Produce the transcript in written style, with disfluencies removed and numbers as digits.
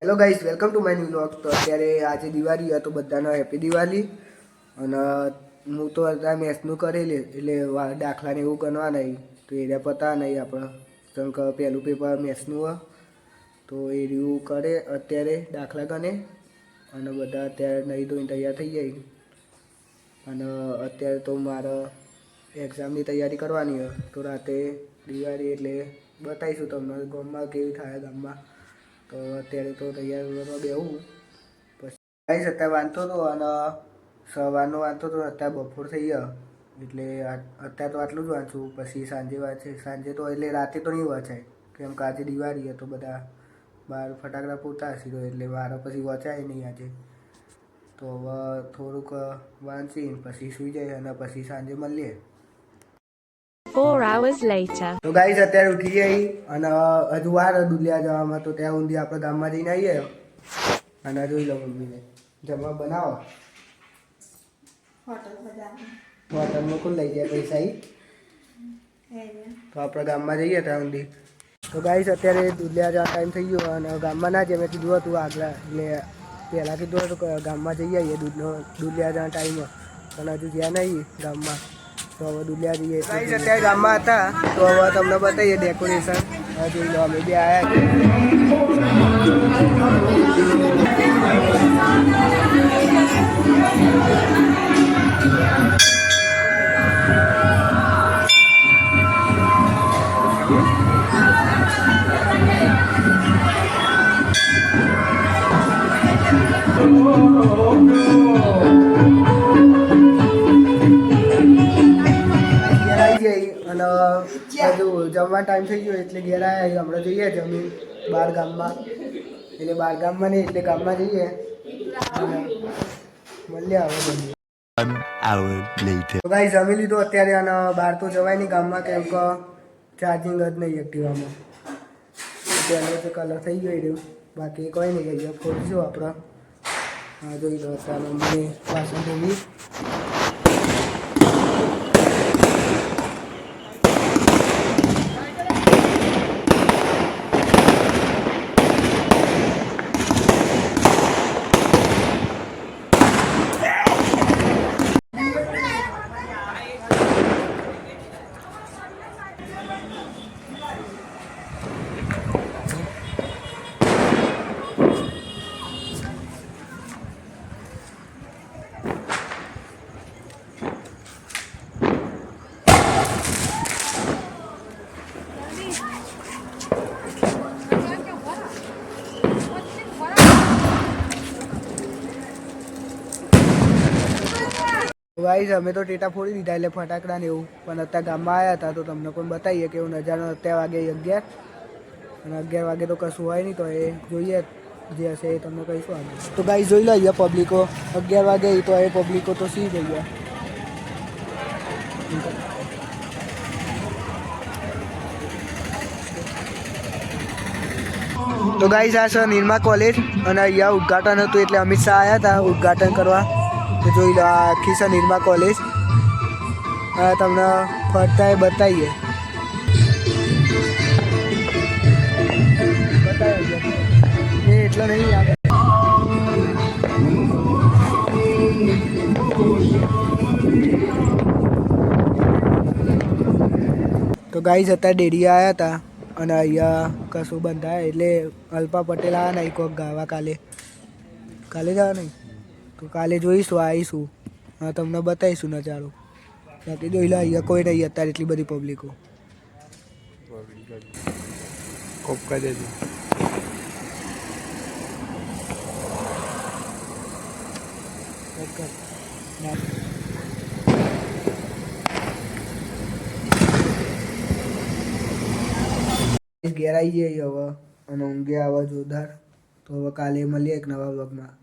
Hello guys, welcome to my new vlog. તો અત્યારે આજે દિવાળી તો બધાનો હેપી દિવાળી. અને હું તો અત્યારે મેથ્સનું કરેલી એટલે દાખલાને એવું ગણવા નહીં તો એ પતા નહીં આપણે કેમ કે પહેલું પેપર મેથ્સનું હોય તો એ રહ્યું કરે અત્યારે દાખલા ગણે અને બધા અત્યારે નહીં ધોઈને તૈયાર થઈ જાય. અને અત્યારે તો મારે એક્ઝામની તૈયારી કરવાની હોય તો રાતે દિવાળી એટલે બતાવીશું તમને ગામમાં કેવી થાય ગામમાં. તો અત્યારે તો તૈયાર કરવા બેહું પછી ગાઈસ અત્યારે વાંચતો હતો અને સવારનો વાંચતો હતો અત્યારે બપોર થઈ ગયો એટલે અત્યારે તો આટલું જ વાંચું. પછી સાંજે વાંચે સાંજે તો એટલે રાતે તો નહીં વાંચાય કેમ કે આજે દિવાળી તો બધા બહાર ફટાકડા ફૂટતા હશે તો એટલે મારે પછી વાંચાય નહીં આજે. તો હવે થોડુંક વાંચીને પછી સૂઈ જાય અને પછી સાંજે મળીએ. 4 hours later. તો ગાઈસ અત્યારે ઉઠી ગઈ અને હજુ વાર દુલિયા જવામાં તો ત્યાં ઊંધી આપણે ગામમાં જઈને આવીએ અને જોઈ લો મમ્મીને જમવા બનાવો. હોટલમાં કોણ લઈ જાય પૈસા તો આપણે ગામમાં જઈએ ત્યાં ઊંધી. તો ગાઈસ અત્યારે દુલિયા જવા ટાઈમ થઈ ગયો અને ગામમાં ના જઈએ મેં કીધું હતું આગળ એટલે પહેલાં કીધું હતું કે ગામમાં જઈ આવીએ દુલિયા જવા ટાઈમ પણ હજુ જ્યાં નહીં ગામમાં તો હવે દુલિયા જઈએ. ગાઈસ અત્યારે ગામમાં હતા તો હવે તમને બતાવીએ ડેકોરેશન. જોઈ લો અમે બી અને હજુ જમવા ટાઈમ થઈ ગયો એટલે ઘેર આવ્યા. હમણાં જઈએ જમીન બહાર ગામમાં એટલે બહાર ગામમાં નહીં એટલે ગામમાં જઈએ અને મળીએ હવે જમીએ. તો ગાઈસ જમી લીધું અત્યારે અને બહાર તો જવાય નહીં ગામમાં કેમ કે ચાર્જિંગ જ નહીં એક્ટિવામાં. પહેલો તો કલર થઈ ગયો રહ્યો બાકી કોઈ નહીં ગઈ ફોડીશું આપણે. હા જોઈ લો અત્યારે મને વાસણ ધોવી. ગાઈસ અમે તો ટેટા ફોડી દીધા એટલે ફટાકડા ને એવું પણ અત્યારે ગામમાં આવ્યા હતા તો તમને પણ બતાવીએ કે એવું નજારો. અત્યારે વાગે 11 અને 11 વાગે તો કશું હોય નહીં તો એ જોઈએ જે હશે એ તમને કહીશું આગળ. તો ગાઈસ જોઈ લો અહીંયા પબ્લિકો 11 વાગે તો એ પબ્લિકો તો સી થઈ ગયા. તો ગાઈસ આ છે નિરમા કોલેજ અને અહીંયા ઉદ્ઘાટન હતું એટલે અમિત શાહ આવ્યા હતા ઉદ્ઘાટન કરવા. તો જોઈ લો આ આખી છે નિરમા કોલેજ. તમને ફરતા એ બતાવીએ. એટલો નહીં યાદ. તો ગાઈસ અત્યારે ડેરી આવ્યા હતા અને અહીંયા કશું બંધાય એટલે અલ્પા પટેલ આવ્યા નહીં કોઈક ગાવા કાલે જવા નહીં તો કાલે જોઈશું આવીશું. હા તમને બતાવીશું નજારો. બાકી જોઈ લો અહીંયા કોઈ નહીં અત્યારે એટલી બધી પબ્લિકો. ઘેર આવી જઈએ હવે અને ઊંઘે આવા જોરદાર. તો હવે કાલે મળીએ એક નવા બ્લોગમાં.